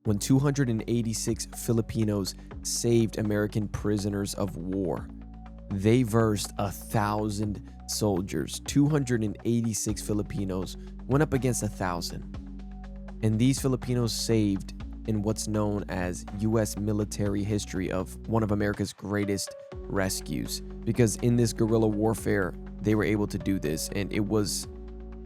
when 286 Filipinos saved American prisoners of war. They versed 1,000 soldiers. 286 Filipinos went up against 1,000. And these Filipinos saved in what's known as U.S. military history of one of America's greatest rescues. Because in this guerrilla warfare, they were able to do this, and it was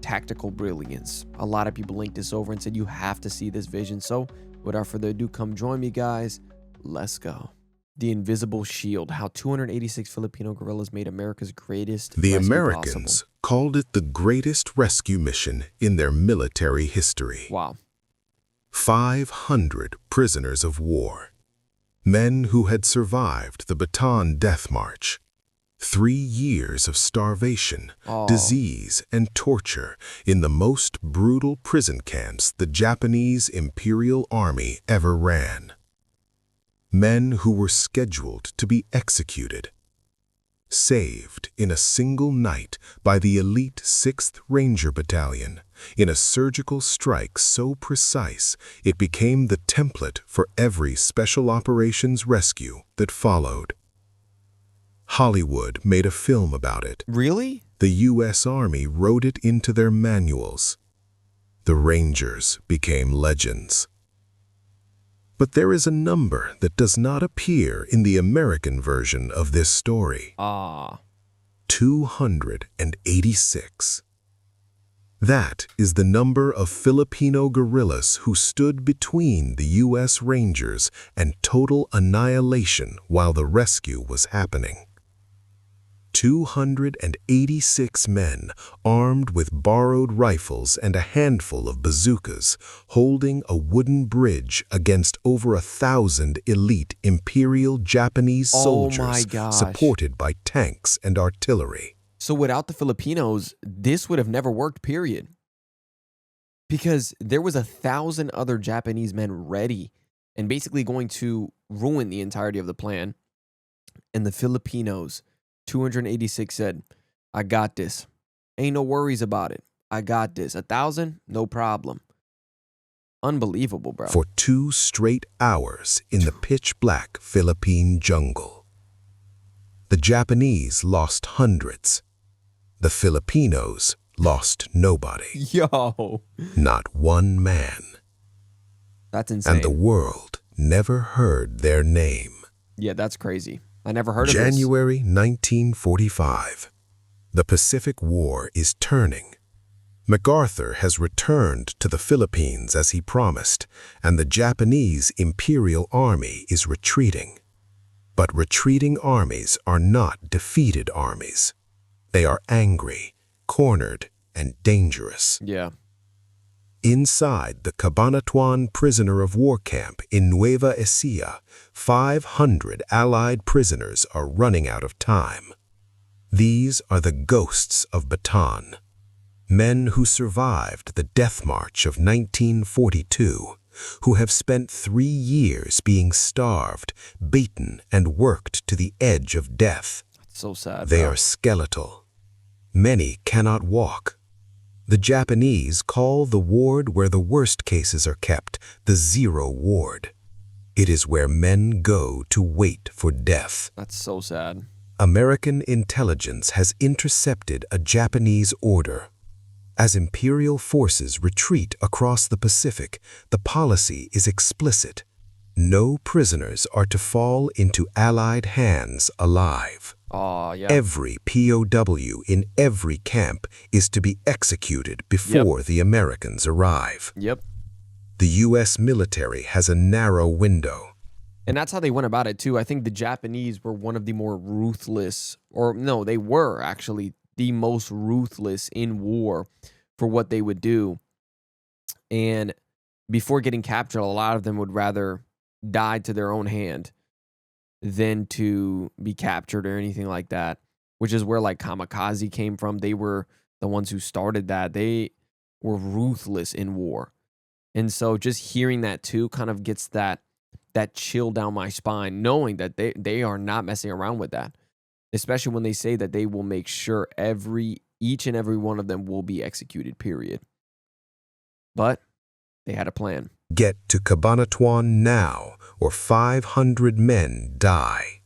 tactical brilliance. A lot of people linked this over and said, you have to see this vision. So without further ado, come join me, guys. Let's go. The Invisible Shield, how 286 Filipino guerrillas made America's greatest The rescue Americans possible. called it the greatest rescue mission in their military history. Wow. 500 prisoners of war, men who had survived the Bataan Death March, 3 years of starvation, disease, and torture in the most brutal prison camps the Japanese Imperial Army ever ran. Men who were scheduled to be executed, saved in a single night by the elite 6th Ranger Battalion in a surgical strike so precise it became the template for every special operations rescue that followed. Hollywood made a film about it. Really? The U.S. Army wrote it into their manuals. The Rangers became legends. But there is a number that does not appear in the American version of this story. 286. That is the number of Filipino guerrillas who stood between the U.S. Rangers and total annihilation while the rescue was happening. 286 men armed with borrowed rifles and a handful of bazookas, holding a wooden bridge against over 1,000 elite Imperial Japanese soldiers supported by tanks and artillery. So without the Filipinos, this would have never worked, period. Because there was 1,000 other Japanese men ready and basically going to ruin the entirety of the plan. And the Filipinos, 286 said, I got this. Ain't no worries about it. I got this. 1,000, no problem. Unbelievable, bro. For 2 straight hours in the pitch-black Philippine jungle. The Japanese lost hundreds. The Filipinos lost nobody. Yo. Not one man. That's insane. And the world never heard their name. Yeah, that's crazy. I never heard of this. January 1945. The Pacific War is turning. MacArthur has returned to the Philippines as he promised, and the Japanese Imperial Army is retreating. But retreating armies are not defeated armies. They are angry, cornered, and dangerous. Yeah. Inside the Cabanatuan prisoner of war camp in Nueva Ecija, 500 Allied prisoners are running out of time. These are the ghosts of Bataan, men who survived the death march of 1942, who have spent 3 years being starved, beaten, and worked to the edge of death. So sad. They are skeletal. Many cannot walk. The Japanese call the ward where the worst cases are kept the Zero Ward. It is where men go to wait for death. That's so sad. American intelligence has intercepted a Japanese order. As Imperial forces retreat across the Pacific, the policy is explicit. No prisoners are to fall into Allied hands alive. Yeah. Every POW in every camp is to be executed before the Americans arrive. Yep. The U.S. military has a narrow window. And that's how they went about it, too. I think the Japanese were one of the more ruthless, or no, they were actually the most ruthless in war for what they would do. And before getting captured, a lot of them would rather die to their own hand than to be captured or anything like that, which is where like kamikaze came from. They were the ones who started that. They were ruthless in war. And so just hearing that too kind of gets that chill down my spine, knowing that they are not messing around with that, especially when they say that they will make sure each and every one of them will be executed, period. But they had a plan. Get to Cabanatuan now, or 500 men die.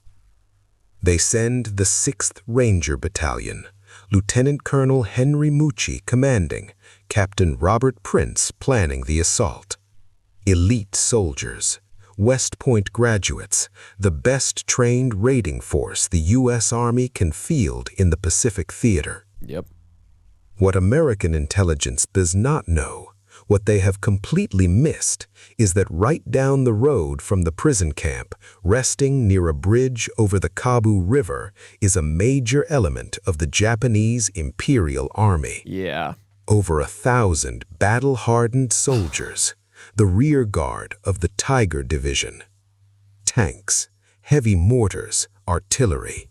They send the 6th Ranger Battalion, Lieutenant Colonel Henry Mucci commanding, Captain Robert Prince planning the assault. Elite soldiers, West Point graduates, the best trained raiding force the U.S. Army can field in the Pacific Theater. Yep. What American intelligence does not know, what they have completely missed, is that right down the road from the prison camp, resting near a bridge over the Kabu River, is a major element of the Japanese Imperial Army. Yeah. Over 1,000 battle-hardened soldiers, the rear guard of the Tiger Division. Tanks, heavy mortars, artillery.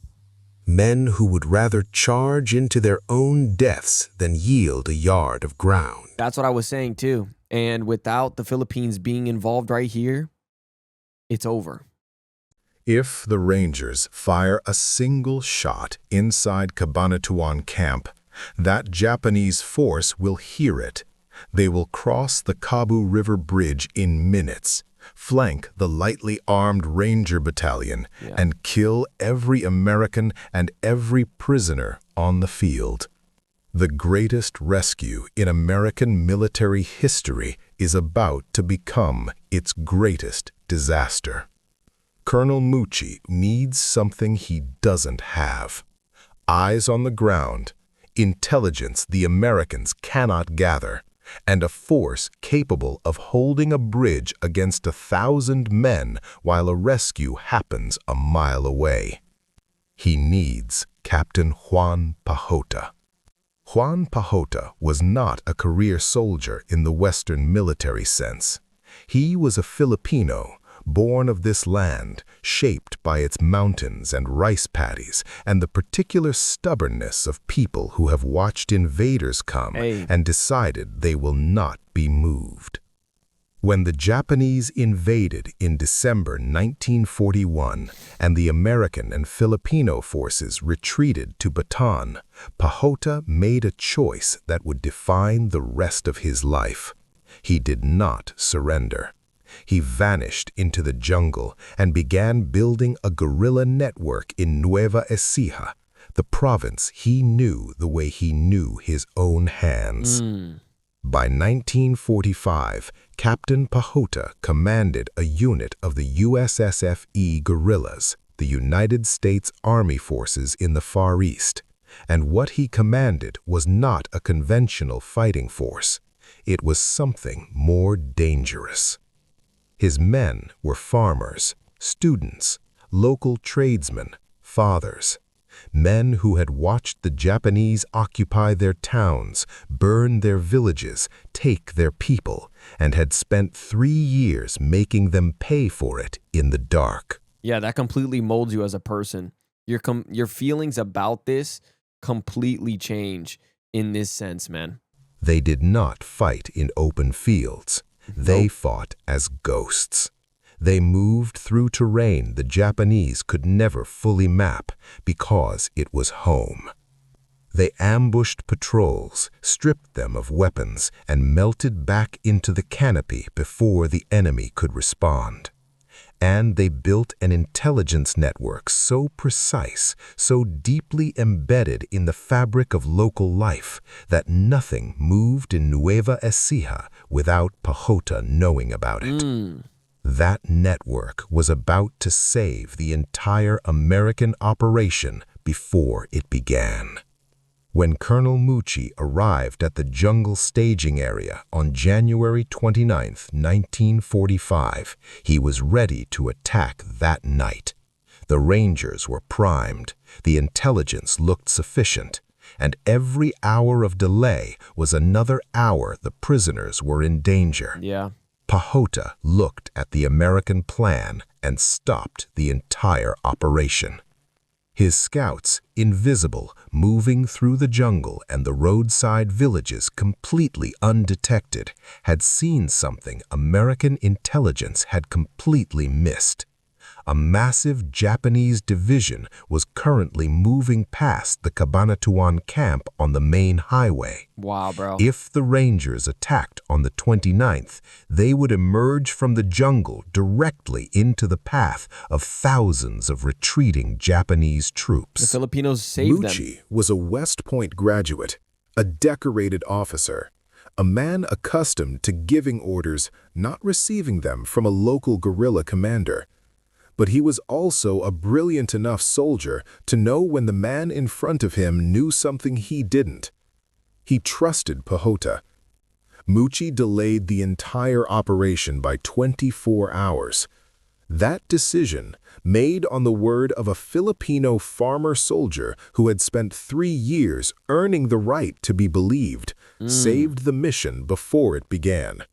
Men who would rather charge into their own deaths than yield a yard of ground. That's what I was saying too. And without the Philippines being involved right here, it's over. If the Rangers fire a single shot inside Cabanatuan camp, that Japanese force will hear it. They will cross the Kabu River Bridge in minutes, flank the lightly armed Ranger Battalion, and kill every American and every prisoner on the field. The greatest rescue in American military history is about to become its greatest disaster. Colonel Mucci needs something he doesn't have. Eyes on the ground, intelligence the Americans cannot gather, and a force capable of holding a bridge against 1,000 men while a rescue happens a mile away. He needs Captain Juan Pajota. Juan Pajota was not a career soldier in the Western military sense. He was a Filipino, born of this land, shaped by its mountains and rice paddies and the particular stubbornness of people who have watched invaders come and decided they will not be moved. When the Japanese invaded in December 1941 and the American and Filipino forces retreated to Bataan, Pajota made a choice that would define the rest of his life. He did not surrender. He vanished into the jungle and began building a guerrilla network in Nueva Ecija, the province he knew the way he knew his own hands. By 1945, Captain Pajota commanded a unit of the USSFE guerrillas, the United States Army Forces in the Far East, and what he commanded was not a conventional fighting force. It was something more dangerous. His men were farmers, students, local tradesmen, fathers, men who had watched the Japanese occupy their towns, burn their villages, take their people, and had spent 3 years making them pay for it in the dark. Yeah, that completely molds you as a person. Your feelings about this completely change in this sense, man. They did not fight in open fields. They fought as ghosts. They moved through terrain the Japanese could never fully map because it was home. They ambushed patrols, stripped them of weapons, and melted back into the canopy before the enemy could respond. And they built an intelligence network so precise, so deeply embedded in the fabric of local life, that nothing moved in Nueva Ecija without Pajota knowing about it. That network was about to save the entire American operation before it began. When Colonel Mucci arrived at the jungle staging area on January 29, 1945, he was ready to attack that night. The Rangers were primed, the intelligence looked sufficient, and every hour of delay was another hour the prisoners were in danger. Pajota looked at the American plan and stopped the entire operation. His scouts, invisible, moving through the jungle and the roadside villages completely undetected, had seen something American intelligence had completely missed. a massive Japanese division was currently moving past the Cabanatuan camp on the main highway. Wow, bro. If the Rangers attacked on the 29th, they would emerge from the jungle directly into the path of thousands of retreating Japanese troops. The Filipinos saved them. Mucci was a West Point graduate, a decorated officer, a man accustomed to giving orders, not receiving them from a local guerrilla commander. But he was also a brilliant enough soldier to know when the man in front of him knew something he didn't. He trusted Pahota. Mucci delayed the entire operation by 24 hours. That decision, made on the word of a Filipino farmer soldier who had spent 3 years earning the right to be believed, saved the mission before it began.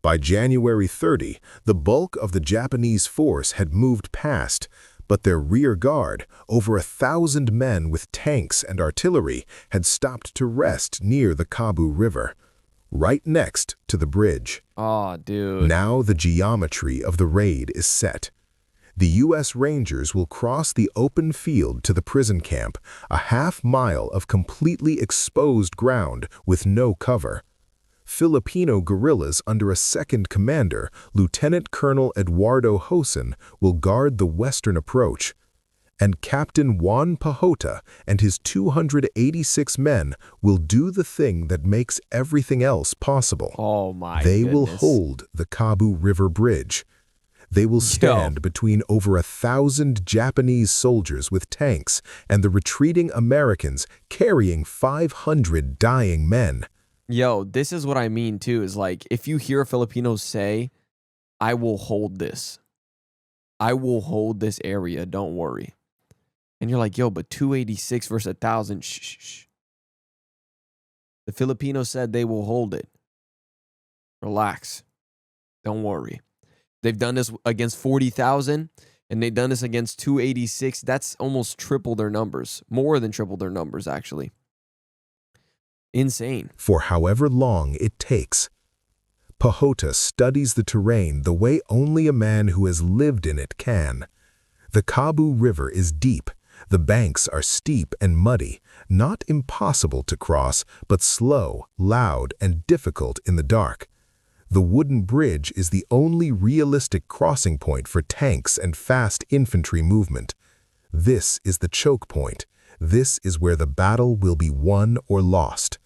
By January 30, the bulk of the Japanese force had moved past, but their rear guard, over 1,000 men with tanks and artillery, had stopped to rest near the Kabu River, right next to the bridge. Oh, dude. Now the geometry of the raid is set. The U.S. Rangers will cross the open field to the prison camp, a half-mile of completely exposed ground with no cover. Filipino guerrillas under a second commander, Lieutenant Colonel Eduardo Hosen, will guard the western approach. And Captain Juan Pahota and his 286 men will do the thing that makes everything else possible. Oh my They will goodness. hold the Kabu River Bridge. They will stand between over 1,000 Japanese soldiers with tanks and the retreating Americans carrying 500 dying men. Yo, this is what I mean too, is like, if you hear Filipinos say, I will hold this. I will hold this area, don't worry. And you're like, yo, but 286 versus 1,000, shh. The Filipinos said they will hold it. Relax. Don't worry. They've done this against 40,000, and they've done this against 286. That's almost triple their numbers. More than triple their numbers, actually. Insane. For however long it takes. Pahota studies the terrain the way only a man who has lived in it can. The Kabu River is deep. The banks are steep and muddy, not impossible to cross, but slow, loud, and difficult in the dark. The wooden bridge is the only realistic crossing point for tanks and fast infantry movement. This is the choke point. This is where the battle will be won or lost.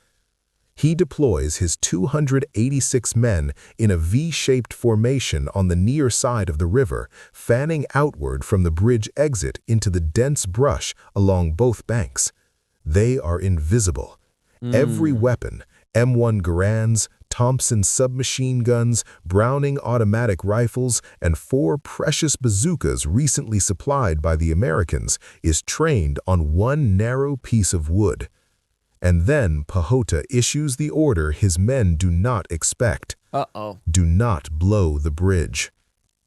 He deploys his 286 men in a V-shaped formation on the near side of the river, fanning outward from the bridge exit into the dense brush along both banks. They are invisible. Every weapon, M1 Garands, Thompson submachine guns, Browning automatic rifles, and 4 precious bazookas recently supplied by the Americans, is trained on one narrow piece of wood. And then Pahota issues the order his men do not expect. Do not blow the bridge.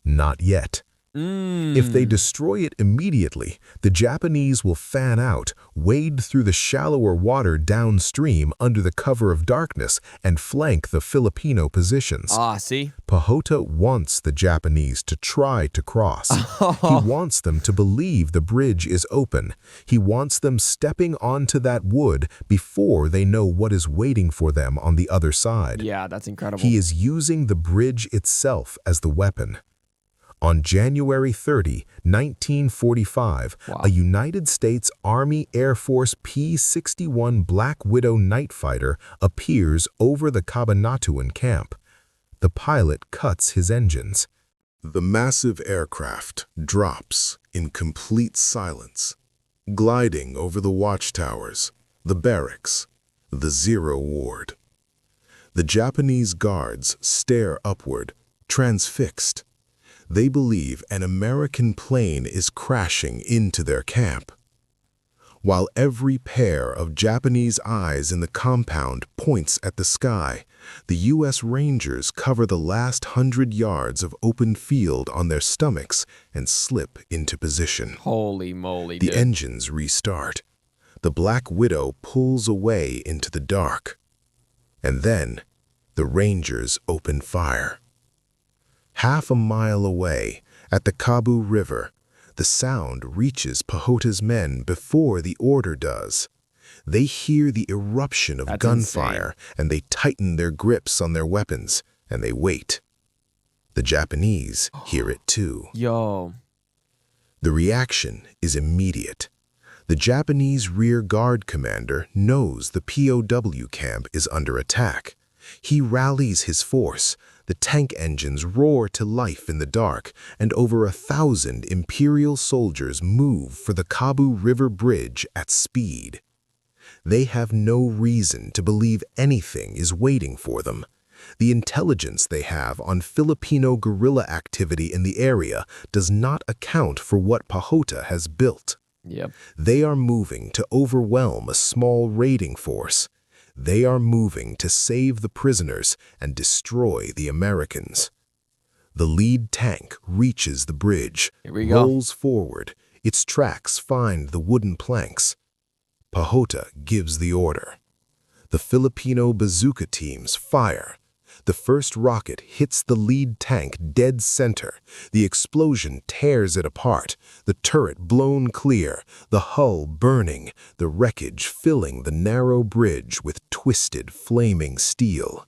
Not yet. If they destroy it immediately, the Japanese will fan out, wade through the shallower water downstream under the cover of darkness, and flank the Filipino positions. See? Pahota wants the Japanese to try to cross. He wants them to believe the bridge is open. He wants them stepping onto that wood before they know what is waiting for them on the other side. Yeah, that's incredible. He is using the bridge itself as the weapon. On January 30, 1945, a United States Army Air Force P-61 Black Widow night fighter appears over the Cabanatuan camp. The pilot cuts his engines. The massive aircraft drops in complete silence, gliding over the watchtowers, the barracks, the Zero Ward. The Japanese guards stare upward, transfixed. They believe an American plane is crashing into their camp. While every pair of Japanese eyes in the compound points at the sky, the U.S. Rangers cover the last 100 yards of open field on their stomachs and slip into position. Holy moly, The dude. engines restart. The Black Widow pulls away into the dark. And then, the Rangers open fire. Half a mile away, At the Kabu River, the sound reaches Pahota's men before the order does. They hear the eruption of That's gunfire, and they tighten their grips on their weapons, and they wait. The Japanese hear it too. Yo. The reaction is immediate. The Japanese rear guard commander knows the POW camp is under attack. He rallies his force. The tank engines roar to life in the dark, and over 1,000 Imperial soldiers move for the Kabu River Bridge at speed. They have no reason to believe anything is waiting for them. The intelligence they have on Filipino guerrilla activity in the area does not account for what Pahota has built. Yep. They are moving to overwhelm a small raiding force. They are moving to save the prisoners and destroy the Americans. The lead tank reaches the bridge, rolls forward. Its tracks find the wooden planks. Pahota gives the order. The Filipino bazooka teams fire. The first rocket hits the lead tank dead center. The explosion tears it apart, the turret blown clear, the hull burning, the wreckage filling the narrow bridge with twisted, flaming steel.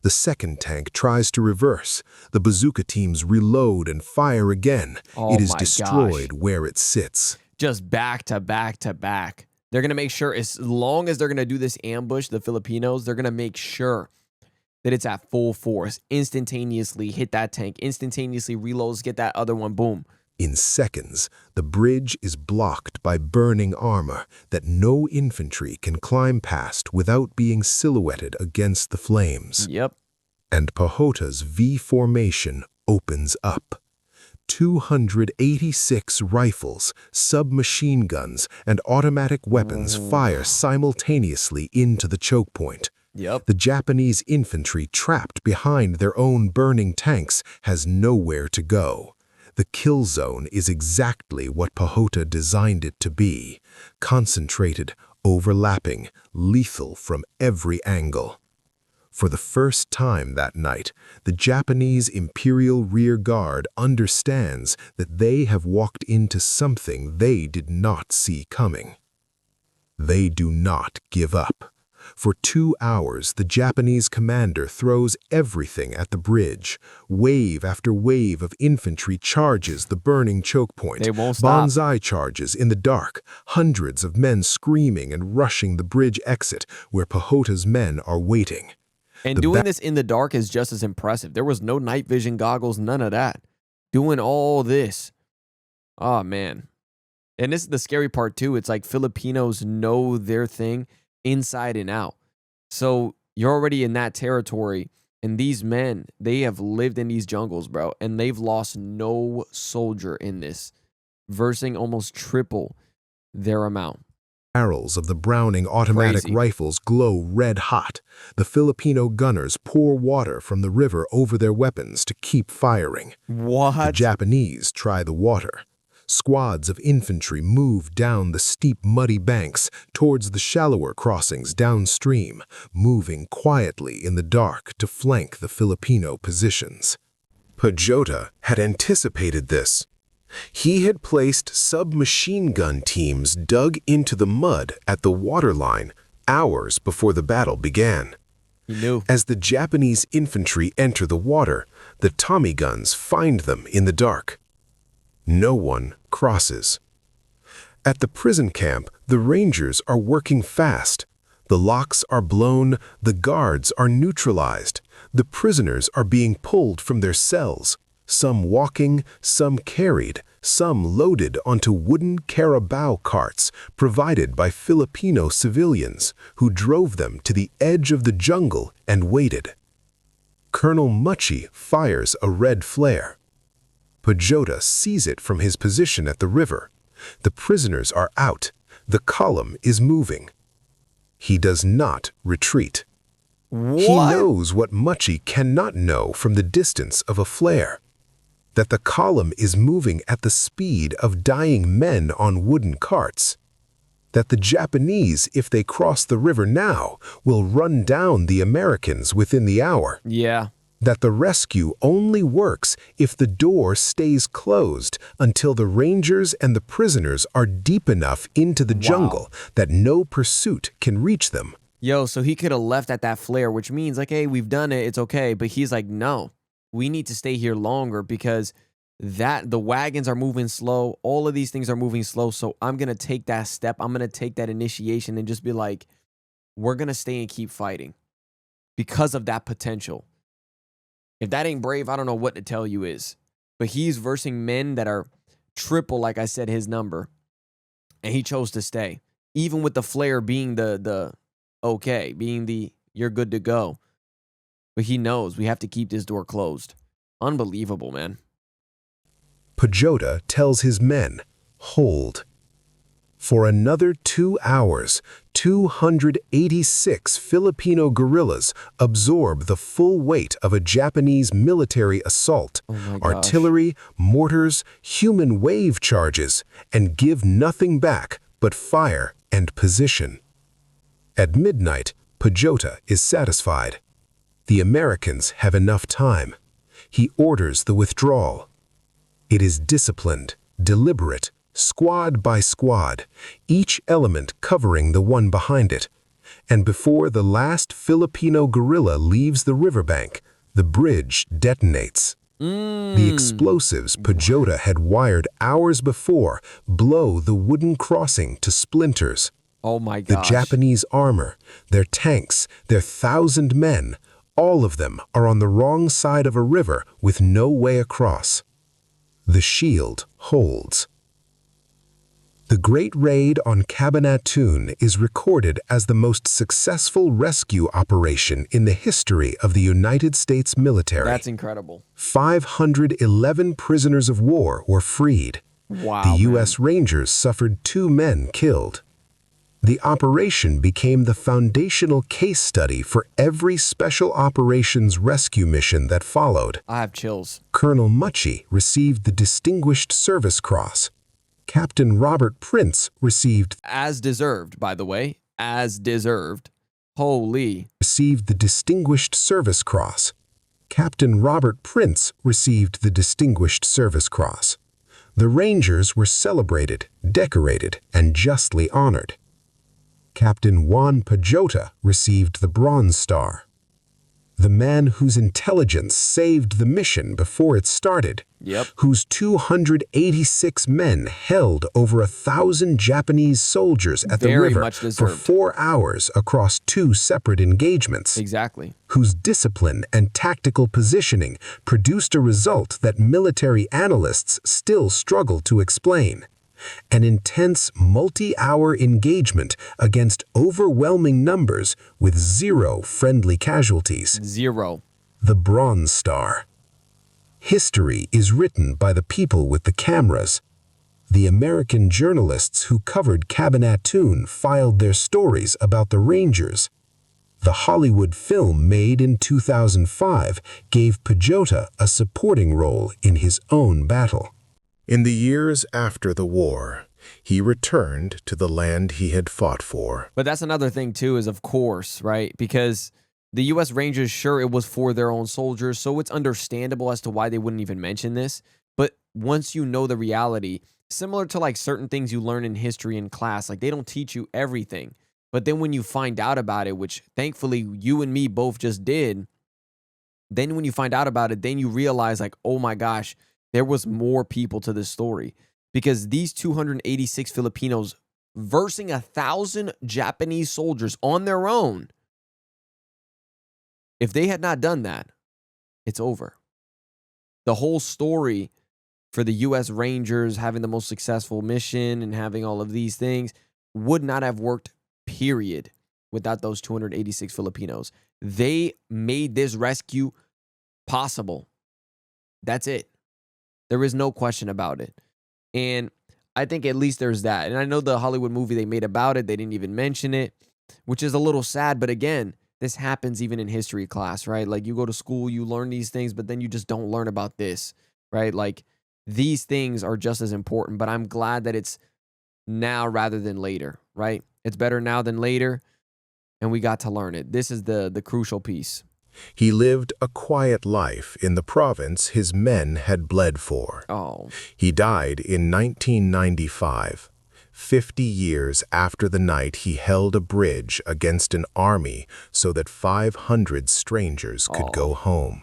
The second tank tries to reverse. The bazooka teams reload and fire again. It is destroyed where it sits. Just back to back to back. They're going to make sure, as long as they're going to do this ambush, the Filipinos, they're going to make sure that it's at full force, instantaneously hit that tank, instantaneously reloads, get that other one, boom. In seconds, the bridge is blocked by burning armor that no infantry can climb past without being silhouetted against the flames. Yep. And Pahota's V formation opens up. 286 rifles, submachine guns, and automatic weapons fire simultaneously into the choke point. Yep. The Japanese infantry trapped behind their own burning tanks has nowhere to go. The kill zone is exactly what Pahota designed it to be: concentrated, overlapping, lethal from every angle. For the first time that night, the Japanese Imperial Rear Guard understands that they have walked into something they did not see coming. They do not give up. For 2 hours, the Japanese commander throws everything at the bridge. Wave after wave of infantry charges the burning choke point. They won't stop. Banzai charges in the dark. Hundreds of men screaming and rushing the bridge exit where Pahota's men are waiting. And doing this in the dark is just as impressive. There was no night vision goggles, none of that. Doing all this. Oh, man. And this is the scary part, too. It's like Filipinos know their thing inside and out. So you're already in that territory, and these men, they have lived in these jungles, bro, and they've lost no soldier in this, versing almost triple their amount. Barrels of the Browning automatic rifles glow red hot. The Filipino gunners pour water from the river over their weapons to keep firing. What? The Japanese try the water. Squads of infantry move down the steep, muddy banks towards the shallower crossings downstream, moving quietly in the dark to flank the Filipino positions. Pahota had anticipated this. He had placed submachine gun teams dug into the mud at the waterline hours before the battle began. He knew. As the Japanese infantry enter the water, the Tommy guns find them in the dark. No one crosses. At the prison camp, the Rangers are working fast. The locks are blown, the guards are neutralized. The prisoners are being pulled from their cells, some walking, some carried, some loaded onto wooden carabao carts provided by Filipino civilians who drove them to the edge of the jungle and waited. Colonel Mucci fires a red flare. Pahota sees it from his position at the river. The prisoners are out. The column is moving. He does not retreat. What? He knows what Mucci cannot know from the distance of a flare: that the column is moving at the speed of dying men on wooden carts. That the Japanese, if they cross the river now, will run down the Americans within the hour. Yeah. that the rescue only works if the door stays closed until the rangers and the prisoners are deep enough into the jungle that no pursuit can reach them. Yo, so he could have left at that flare, which means like, hey, we've done it, it's okay. But he's like, no, we need to stay here longer because the wagons are moving slow. All of these things are moving slow. So I'm going to take that step. I'm going to take that initiation and just be like, we're going to stay and keep fighting because of that potential. If that ain't brave, I don't know what to tell you is. But he's versing men that are triple, like I said, his number. And he chose to stay. Even with the flare being the okay, being the you're good to go. But he knows we have to keep this door closed. Unbelievable, man. Pajota tells his men, hold. For another 2 hours, 286 Filipino guerrillas absorb the full weight of a Japanese military assault, artillery, mortars, human wave charges, and give nothing back but fire and position. At midnight, Pajota is satisfied. The Americans have enough time. He orders the withdrawal. It is disciplined, deliberate, squad by squad, each element covering the one behind it. And before the last Filipino guerrilla leaves the riverbank, the bridge detonates. The explosives Pajota had wired hours before blow the wooden crossing to splinters. Oh my gosh. The Japanese armor, their tanks, their 1,000 men, all of them are on the wrong side of a river with no way across. The shield holds. The Great Raid on Cabanatuan is recorded as the most successful rescue operation in the history of the United States military. That's incredible. 511 prisoners of war were freed. Wow, the U.S. Rangers suffered 2 men killed. The operation became the foundational case study for every special operations rescue mission that followed. I have chills. Colonel Mucci received the Distinguished Service Cross. Captain Robert Prince received, as deserved, by the way, as deserved. Holy. Received the Distinguished Service Cross. Captain Robert Prince received the Distinguished Service Cross. The Rangers were celebrated, decorated, and justly honored. Captain Juan Pajota received the Bronze Star. The man whose intelligence saved the mission before it started, whose 286 men held over 1,000 Japanese soldiers at the river for 4 hours across 2 separate engagements, whose discipline and tactical positioning produced a result that military analysts still struggle to explain. An intense multi-hour engagement against overwhelming numbers with 0 friendly casualties. 0. The Bronze Star. History is written by the people with the cameras. The American journalists who covered Cabanatuan filed their stories about the Rangers. The Hollywood film made in 2005 gave Pajota a supporting role in his own battle. In the years after the war, he returned to the land he had fought for. But that's another thing too, is of course, right? Because the U.S. Rangers, sure, it was for their own soldiers, so it's understandable as to why they wouldn't even mention this. But once you know the reality, similar to like certain things you learn in history in class, like they don't teach you everything. But then when you find out about it, which thankfully you and me both just did, then when you find out about it, then you realize like, oh my gosh, there was more people to this story, because these 286 Filipinos versing 1,000 Japanese soldiers on their own, if they had not done that, it's over. The whole story for the U.S. Rangers having the most successful mission and having all of these things would not have worked, period, without those 286 Filipinos. They made this rescue possible. That's it. There is no question about it. And I think at least there's that. And I know the Hollywood movie they made about it, they didn't even mention it, which is a little sad. But again, this happens even in history class, right? Like you go to school, you learn these things, but then you just don't learn about this, right? Like these things are just as important, but I'm glad that it's now rather than later, right? It's better now than later, and we got to learn it. This is the crucial piece. He lived a quiet life in the province his men had bled for. Oh. He died in 1995, 50 years after the night he held a bridge against an army so that 500 strangers could go home.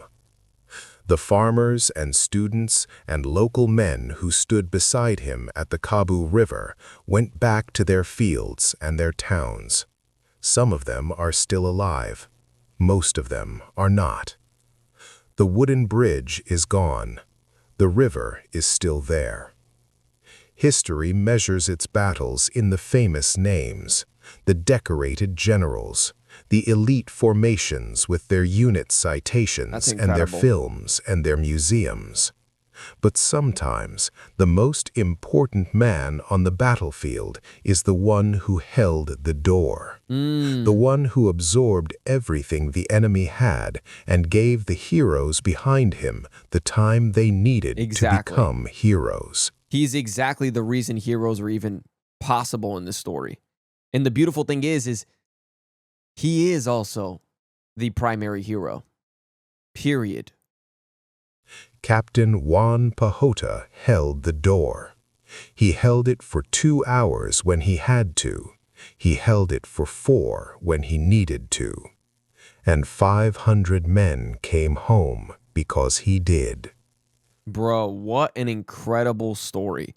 The farmers and students and local men who stood beside him at the Kabu River went back to their fields and their towns. Some of them are still alive. Most of them are not. The wooden bridge is gone. The river is still there. History measures its battles in the famous names, the decorated generals, the elite formations with their unit citations and their films and their museums. But sometimes the most important man on the battlefield is the one who held the door, the one who absorbed everything the enemy had and gave the heroes behind him the time they needed to become heroes. He's exactly the reason heroes are even possible in this story. And the beautiful thing is he is also the primary hero. Period. Captain Juan Pajota held the door. He held it for 2 hours when he had to. He held it for 4 when he needed to. And 500 men came home because he did. Bro, what an incredible story.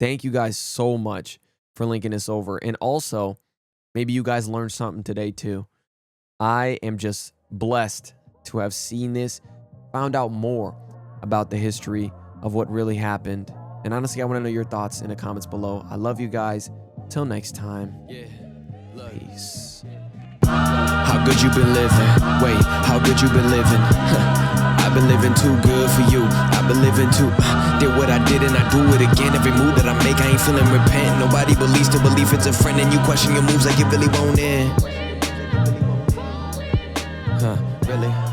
Thank you guys so much for linking this over. And also, maybe you guys learned something today too. I am just blessed to have seen this, found out more about the history of what really happened. And honestly, I want to know your thoughts in the comments below. I love you guys. Till next time. Peace. How good you been living? Wait, how good you been living? I've been living too good for you. I've been living too. Did what I did and I do it again. Every move that I make, I ain't feeling repent. Nobody believes to believe it's a friend, and you question your moves like you really won't end. Really?